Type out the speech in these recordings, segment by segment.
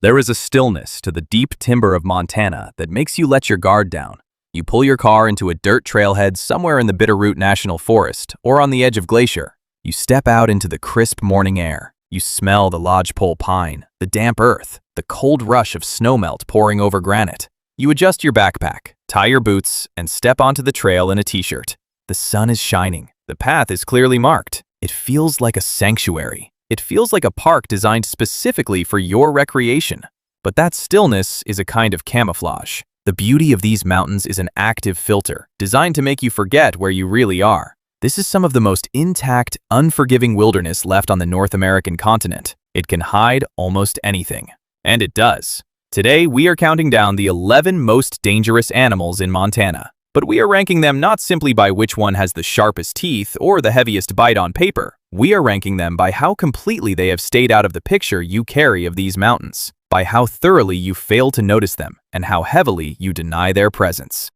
There is a stillness to the deep timber of Montana that makes you let your guard down. You pull your car into a dirt trailhead somewhere in the Bitterroot National Forest or on the edge of Glacier. You step out into the crisp morning air. You smell the lodgepole pine, the damp earth, the cold rush of snowmelt pouring over granite. You adjust your backpack, tie your boots, and step onto the trail in a t-shirt. The sun is shining. The path is clearly marked. It feels like a sanctuary. It feels like a park designed specifically for your recreation. But that stillness is a kind of camouflage. The beauty of these mountains is an active filter, designed to make you forget where you really are. This is some of the most intact, unforgiving wilderness left on the North American continent. It can hide almost anything. And it does. Today, we are counting down the 11 most dangerous animals in Montana. But we are ranking them not simply by which one has the sharpest teeth or the heaviest bite on paper. We are ranking them by how completely they have stayed out of the picture you carry of these mountains, by how thoroughly you fail to notice them, and how heavily you deny their presence.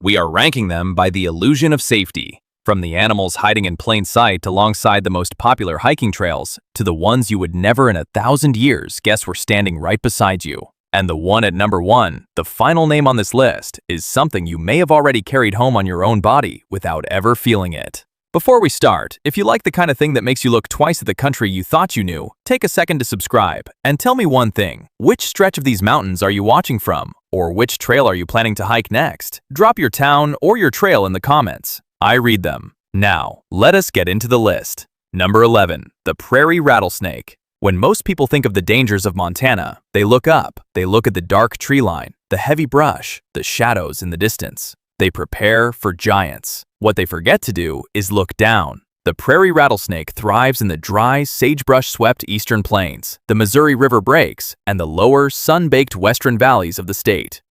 We are ranking them by the illusion of safety, from the animals hiding in plain sight alongside the most popular hiking trails, to the ones you would never in 1,000 years guess were standing right beside you. And the one at number 1, the final name on this list, is something you may have already carried home on your own body without ever feeling it. Before we start, if you like the kind of thing that makes you look twice at the country you thought you knew, take a second to subscribe and tell me one thing. Which stretch of these mountains are you watching from? Or which trail are you planning to hike next? Drop your town or your trail in the comments. I read them. Now, let us get into the list. Number 11, the prairie rattlesnake. When most people think of the dangers of Montana, they look up. They look at the dark tree line, the heavy brush, the shadows in the distance. They prepare for giants. What they forget to do is look down. The prairie rattlesnake thrives in the dry, sagebrush-swept eastern plains, the Missouri River breaks, and the lower, sun-baked western valleys of the state.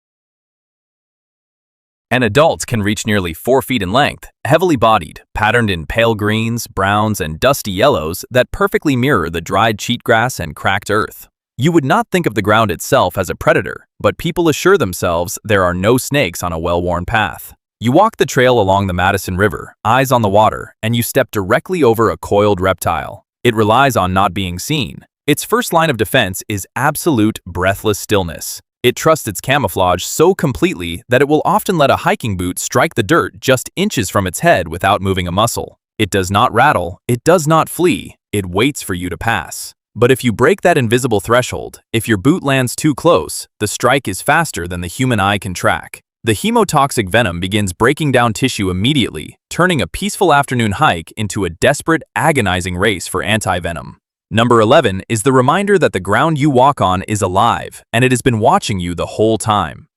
And adults can reach nearly 4 feet in length, heavily bodied, patterned in pale greens, browns, and dusty yellows that perfectly mirror the dried cheatgrass and cracked earth. You would not think of the ground itself as a predator, but people assure themselves there are no snakes on a well-worn path. You walk the trail along the Madison River, eyes on the water, and you step directly over a coiled reptile. It relies on not being seen. Its first line of defense is absolute, breathless stillness. It trusts its camouflage so completely that it will often let a hiking boot strike the dirt just inches from its head without moving a muscle. It does not rattle, it does not flee, it waits for you to pass. But if you break that invisible threshold, if your boot lands too close, the strike is faster than the human eye can track. The hemotoxic venom begins breaking down tissue immediately, turning a peaceful afternoon hike into a desperate, agonizing race for anti-venom. Number 11 is the reminder that the ground you walk on is alive, and it has been watching you the whole time.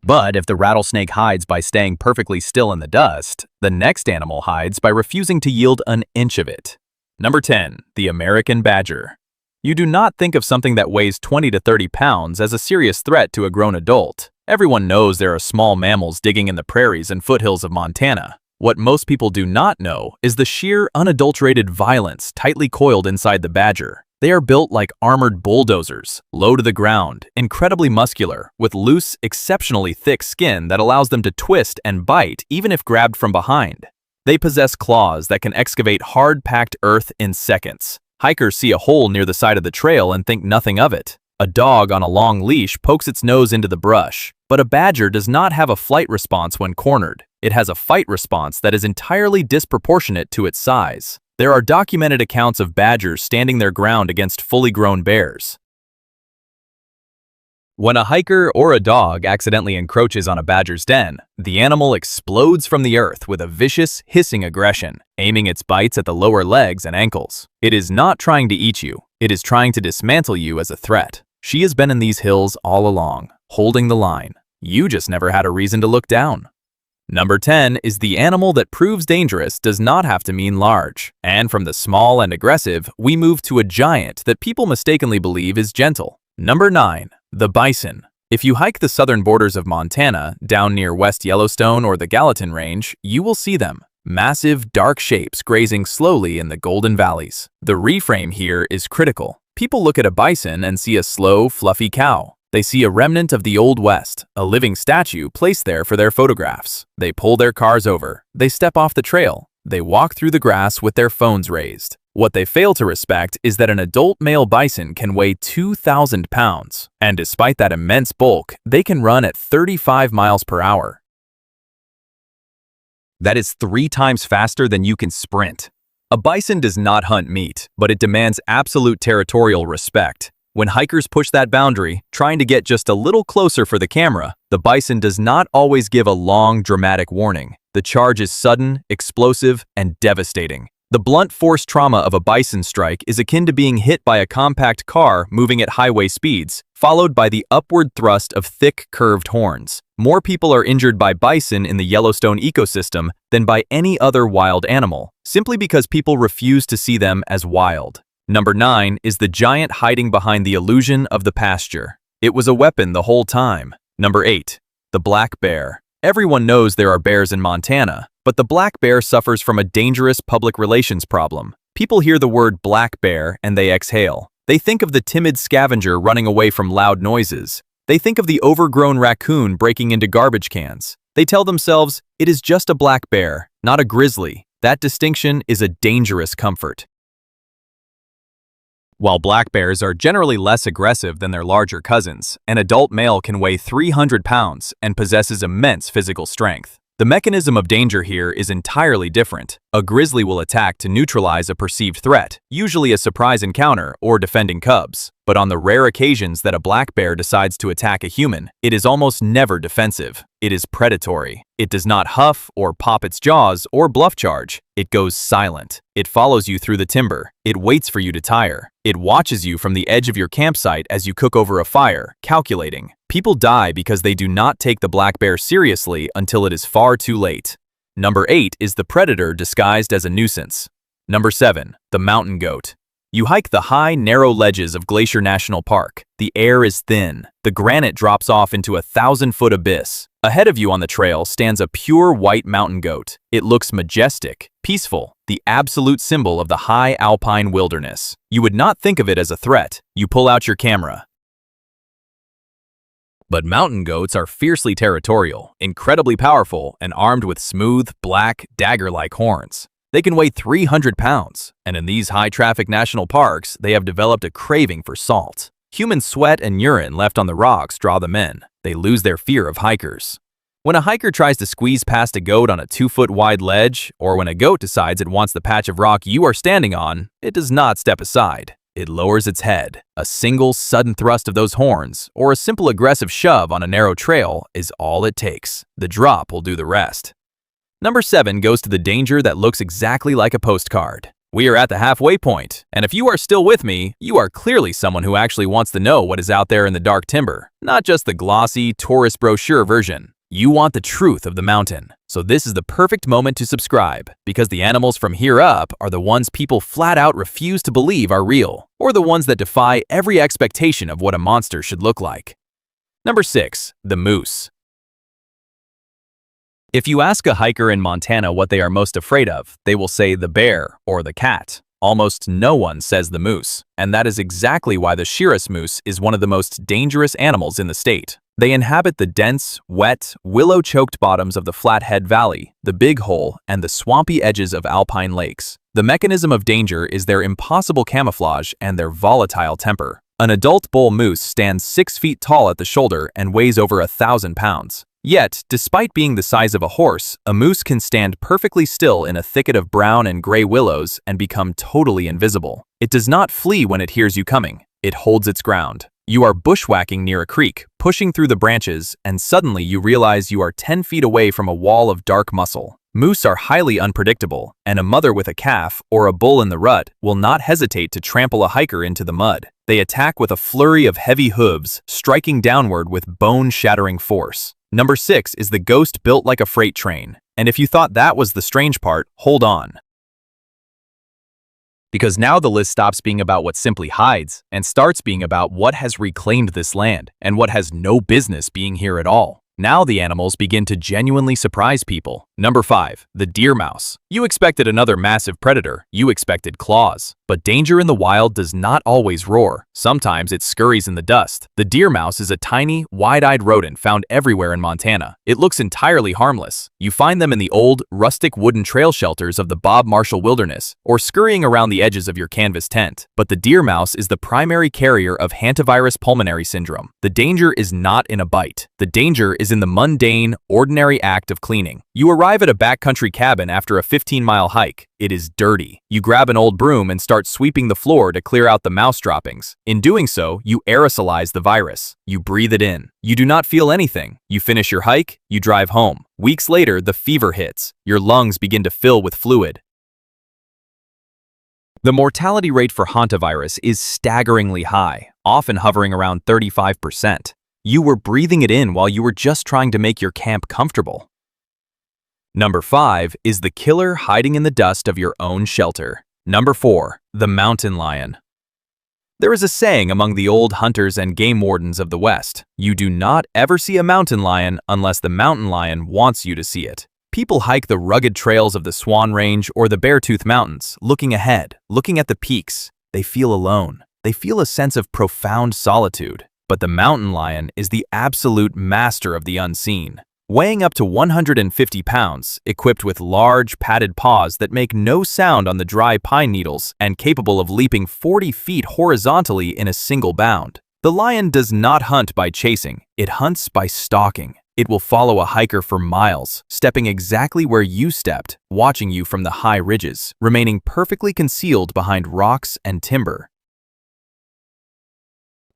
But if the rattlesnake hides by staying perfectly still in the dust, the next animal hides by refusing to yield an inch of it. Number 10, the American badger. You do not think of something that weighs 20 to 30 pounds as a serious threat to a grown adult. Everyone knows there are small mammals digging in the prairies and foothills of Montana. What most people do not know is the sheer, unadulterated violence tightly coiled inside the badger. They are built like armored bulldozers, low to the ground, incredibly muscular, with loose, exceptionally thick skin that allows them to twist and bite even if grabbed from behind. They possess claws that can excavate hard-packed earth in seconds. Hikers see a hole near the side of the trail and think nothing of it. A dog on a long leash pokes its nose into the brush, but a badger does not have a flight response when cornered. It has a fight response that is entirely disproportionate to its size. There are documented accounts of badgers standing their ground against fully grown bears. When a hiker or a dog accidentally encroaches on a badger's den, the animal explodes from the earth with a vicious, hissing aggression, aiming its bites at the lower legs and ankles. It is not trying to eat you. It is trying to dismantle you as a threat. She has been in these hills all along, holding the line. You just never had a reason to look down. Number 10 is the animal that proves dangerous does not have to mean large. And from the small and aggressive, we move to a giant that people mistakenly believe is gentle. Number 9, the bison. If you hike the southern borders of Montana, down near West Yellowstone or the Gallatin Range, you will see them. Massive, dark shapes grazing slowly in the Golden Valleys. The reframe here is critical. People look at a bison and see a slow, fluffy cow. They see a remnant of the Old West, a living statue placed there for their photographs. They pull their cars over. They step off the trail. They walk through the grass with their phones raised. What they fail to respect is that an adult male bison can weigh 2,000 pounds, and despite that immense bulk, they can run at 35 miles per hour. That is 3 times faster than you can sprint. A bison does not hunt meat, but it demands absolute territorial respect. When hikers push that boundary, trying to get just a little closer for the camera, the bison does not always give a long, dramatic warning. The charge is sudden, explosive, and devastating. The blunt force trauma of a bison strike is akin to being hit by a compact car moving at highway speeds, followed by the upward thrust of thick, curved horns. More people are injured by bison in the Yellowstone ecosystem than by any other wild animal, simply because people refuse to see them as wild. Number 9 is the giant hiding behind the illusion of the pasture. It was a weapon the whole time. Number 8, the black bear. Everyone knows there are bears in Montana, but the black bear suffers from a dangerous public relations problem. People hear the word black bear and they exhale. They think of the timid scavenger running away from loud noises. They think of the overgrown raccoon breaking into garbage cans. They tell themselves, it is just a black bear, not a grizzly. That distinction is a dangerous comfort. While black bears are generally less aggressive than their larger cousins, an adult male can weigh 300 pounds and possesses immense physical strength. The mechanism of danger here is entirely different. A grizzly will attack to neutralize a perceived threat, usually a surprise encounter or defending cubs. But on the rare occasions that a black bear decides to attack a human, it is almost never defensive. It is predatory. It does not huff or pop its jaws or bluff charge. It goes silent. It follows you through the timber. It waits for you to tire. It watches you from the edge of your campsite as you cook over a fire, calculating. People die because they do not take the black bear seriously until it is far too late. Number 8 is the predator disguised as a nuisance. Number 7, the mountain goat. You hike the high, narrow ledges of Glacier National Park. The air is thin. The granite drops off into a 1,000-foot abyss. Ahead of you on the trail stands a pure white mountain goat. It looks majestic, peaceful, the absolute symbol of the high alpine wilderness. You would not think of it as a threat. You pull out your camera. But mountain goats are fiercely territorial, incredibly powerful, and armed with smooth, black, dagger-like horns. They can weigh 300 pounds, and in these high-traffic national parks, they have developed a craving for salt. Human sweat and urine left on the rocks draw them in. They lose their fear of hikers. When a hiker tries to squeeze past a goat on a 2-foot-wide ledge, or when a goat decides it wants the patch of rock you are standing on, it does not step aside. It lowers its head. A single sudden thrust of those horns, or a simple aggressive shove on a narrow trail, is all it takes. The drop will do the rest. Number 7 goes to the danger that looks exactly like a postcard. We are at the halfway point, and if you are still with me, you are clearly someone who actually wants to know what is out there in the dark timber, not just the glossy, tourist brochure version. You want the truth of the mountain. So this is the perfect moment to subscribe, because the animals from here up are the ones people flat out refuse to believe are real, or the ones that defy every expectation of what a monster should look like. Number 6, the moose. If you ask a hiker in Montana what they are most afraid of, they will say the bear or the cat. Almost no one says the moose, and that is exactly why the Shiras moose is one of the most dangerous animals in the state. They inhabit the dense, wet, willow-choked bottoms of the Flathead Valley, the Big Hole, and the swampy edges of alpine lakes. The mechanism of danger is their impossible camouflage and their volatile temper. An adult bull moose stands 6 feet tall at the shoulder and weighs over 1,000 pounds. Yet, despite being the size of a horse, a moose can stand perfectly still in a thicket of brown and gray willows and become totally invisible. It does not flee when it hears you coming. It holds its ground. You are bushwhacking near a creek, pushing through the branches, and suddenly you realize you are 10 feet away from a wall of dark muscle. Moose are highly unpredictable, and a mother with a calf or a bull in the rut will not hesitate to trample a hiker into the mud. They attack with a flurry of heavy hooves, striking downward with bone-shattering force. Number 6 is the ghost built like a freight train. And if you thought that was the strange part, hold on. Because now the list stops being about what simply hides and starts being about what has reclaimed this land and what has no business being here at all. Now the animals begin to genuinely surprise people. Number 5, the deer mouse. You expected another massive predator. You expected claws. But danger in the wild does not always roar. Sometimes it scurries in the dust. The deer mouse is a tiny, wide-eyed rodent found everywhere in Montana. It looks entirely harmless. You find them in the old, rustic wooden trail shelters of the Bob Marshall Wilderness, or scurrying around the edges of your canvas tent. But the deer mouse is the primary carrier of hantavirus pulmonary syndrome. The danger is not in a bite. The danger is in the mundane, ordinary act of cleaning. You arrive at a backcountry cabin after a 15-mile hike. It is dirty. You grab an old broom and start sweeping the floor to clear out the mouse droppings. In doing so, you aerosolize the virus. You breathe it in. You do not feel anything. You finish your hike, you drive home. Weeks later, the fever hits. Your lungs begin to fill with fluid. The mortality rate for hantavirus is staggeringly high, often hovering around 35%. You were breathing it in while you were just trying to make your camp comfortable. Number 5 is the killer hiding in the dust of your own shelter. Number 4, the mountain lion. There is a saying among the old hunters and game wardens of the West: you do not ever see a mountain lion unless the mountain lion wants you to see it. People hike the rugged trails of the Swan Range or the Beartooth Mountains, looking ahead, looking at the peaks. They feel alone. They feel a sense of profound solitude. But the mountain lion is the absolute master of the unseen. Weighing up to 150 pounds, equipped with large, padded paws that make no sound on the dry pine needles, and capable of leaping 40 feet horizontally in a single bound. The lion does not hunt by chasing, it hunts by stalking. It will follow a hiker for miles, stepping exactly where you stepped, watching you from the high ridges, remaining perfectly concealed behind rocks and timber.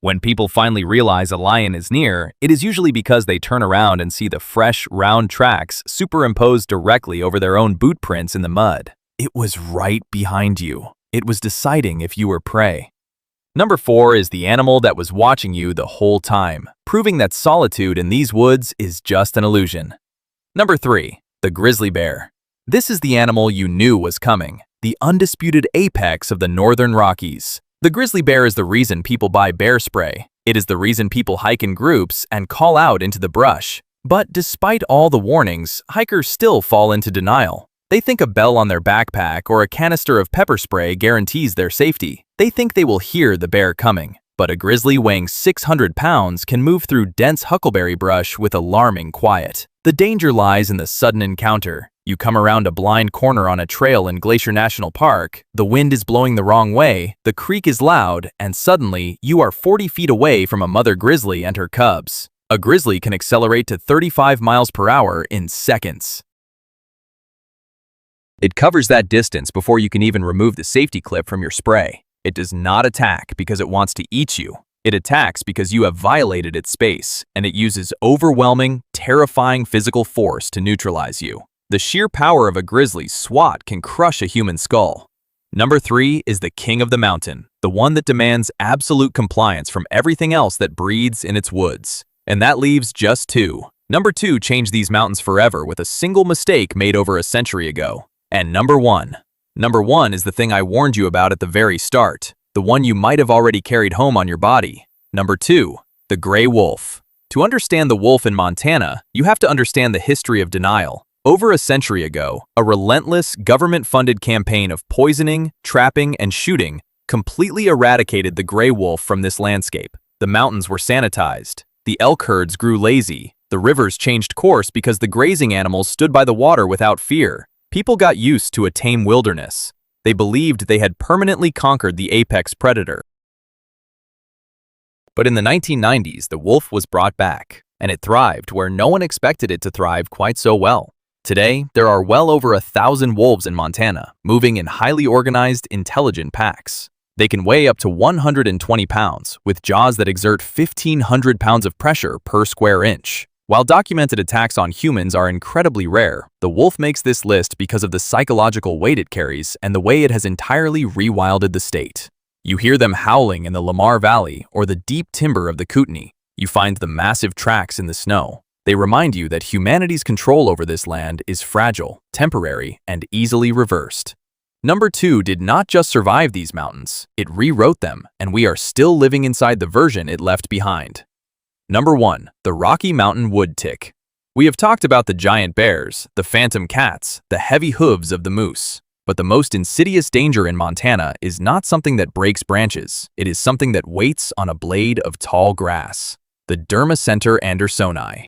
When people finally realize a lion is near, it is usually because they turn around and see the fresh, round tracks superimposed directly over their own boot prints in the mud. It was right behind you. It was deciding if you were prey. Number 4 is the animal that was watching you the whole time, proving that solitude in these woods is just an illusion. Number 3, the grizzly bear. This is the animal you knew was coming, the undisputed apex of the Northern Rockies. The grizzly bear is the reason people buy bear spray. It is the reason people hike in groups and call out into the brush. But despite all the warnings, hikers still fall into denial. They think a bell on their backpack or a canister of pepper spray guarantees their safety. They think they will hear the bear coming. But a grizzly weighing 600 pounds can move through dense huckleberry brush with alarming quiet. The danger lies in the sudden encounter. You come around a blind corner on a trail in Glacier National Park, the wind is blowing the wrong way, the creek is loud, and suddenly you are 40 feet away from a mother grizzly and her cubs. A grizzly can accelerate to 35 miles per hour in seconds. It covers that distance before you can even remove the safety clip from your spray. It does not attack because it wants to eat you. It attacks because you have violated its space, and it uses overwhelming, terrifying physical force to neutralize you. The sheer power of a grizzly's swat can crush a human skull. Number 3 is the king of the mountain, the one that demands absolute compliance from everything else that breeds in its woods. And that leaves just 2. Number 2 changed these mountains forever with a single mistake made over a century ago. And number 1. Number 1 is the thing I warned you about at the very start, the one you might have already carried home on your body. Number 2, the gray wolf. To understand the wolf in Montana, you have to understand the history of denial. Over a century ago, a relentless, government-funded campaign of poisoning, trapping, and shooting completely eradicated the gray wolf from this landscape. The mountains were sanitized. The elk herds grew lazy. The rivers changed course because the grazing animals stood by the water without fear. People got used to a tame wilderness. They believed they had permanently conquered the apex predator. But in the 1990s, the wolf was brought back, and it thrived where no one expected it to thrive quite so well. Today, there are well over 1,000 wolves in Montana, moving in highly organized, intelligent packs. They can weigh up to 120 pounds, with jaws that exert 1,500 pounds of pressure per square inch. While documented attacks on humans are incredibly rare, the wolf makes this list because of the psychological weight it carries and the way it has entirely rewilded the state. You hear them howling in the Lamar Valley or the deep timber of the Kootenai. You find the massive tracks in the snow. They remind you that humanity's control over this land is fragile, temporary, and easily reversed. Number 2 did not just survive these mountains, it rewrote them, and we are still living inside the version it left behind. Number 1, the Rocky Mountain wood tick. We have talked about the giant bears, the phantom cats, the heavy hooves of the moose. But the most insidious danger in Montana is not something that breaks branches. It is something that waits on a blade of tall grass. The Dermacentor andersoni.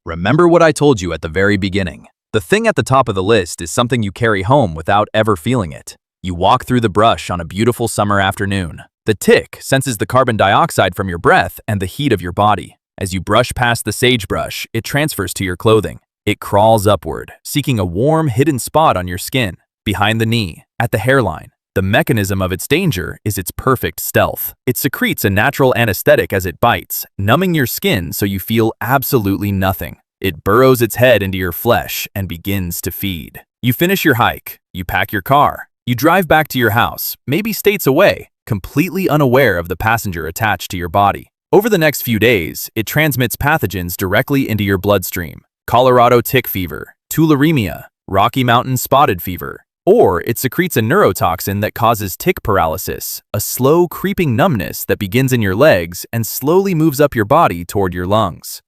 Remember what I told you at the very beginning. The thing at the top of the list is something you carry home without ever feeling it. You walk through the brush on a beautiful summer afternoon. The tick senses the carbon dioxide from your breath and the heat of your body. As you brush past the sagebrush, it transfers to your clothing. It crawls upward, seeking a warm, hidden spot on your skin, behind the knee, at the hairline. The mechanism of its danger is its perfect stealth. It secretes a natural anesthetic as it bites, numbing your skin so you feel absolutely nothing. It burrows its head into your flesh and begins to feed. You finish your hike, you pack your car, you drive back to your house, maybe states away, completely unaware of the passenger attached to your body. Over the next few days, it transmits pathogens directly into your bloodstream. Colorado tick fever, tularemia, Rocky Mountain spotted fever, or it secretes a neurotoxin that causes tick paralysis, a slow creeping numbness that begins in your legs and slowly moves up your body toward your lungs.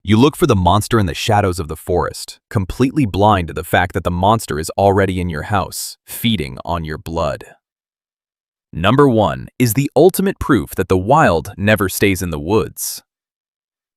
You look for the monster in the shadows of the forest, completely blind to the fact that the monster is already in your house, feeding on your blood. Number 1 is the ultimate proof that the wild never stays in the woods.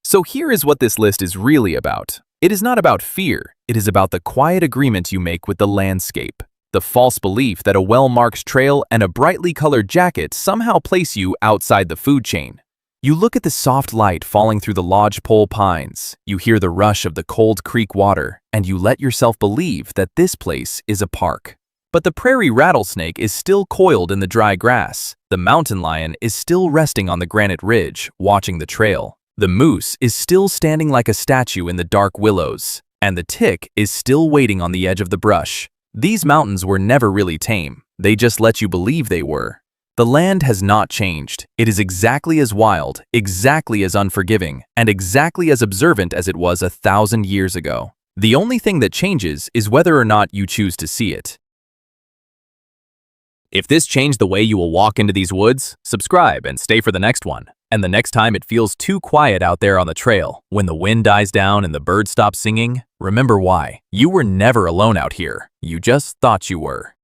So here is what this list is really about. It is not about fear, it is about the quiet agreement you make with the landscape. The false belief that a well-marked trail and a brightly colored jacket somehow place you outside the food chain. You look at the soft light falling through the lodgepole pines, you hear the rush of the cold creek water, and you let yourself believe that this place is a park. But the prairie rattlesnake is still coiled in the dry grass. The mountain lion is still resting on the granite ridge, watching the trail. The moose is still standing like a statue in the dark willows, and the tick is still waiting on the edge of the brush. These mountains were never really tame. They just let you believe they were. The land has not changed. It is exactly as wild, exactly as unforgiving, and exactly as observant as it was 1,000 years ago. The only thing that changes is whether or not you choose to see it. If this changed the way you will walk into these woods, subscribe and stay for the next one. And the next time it feels too quiet out there on the trail, when the wind dies down and the birds stop singing, remember why. You were never alone out here. You just thought you were.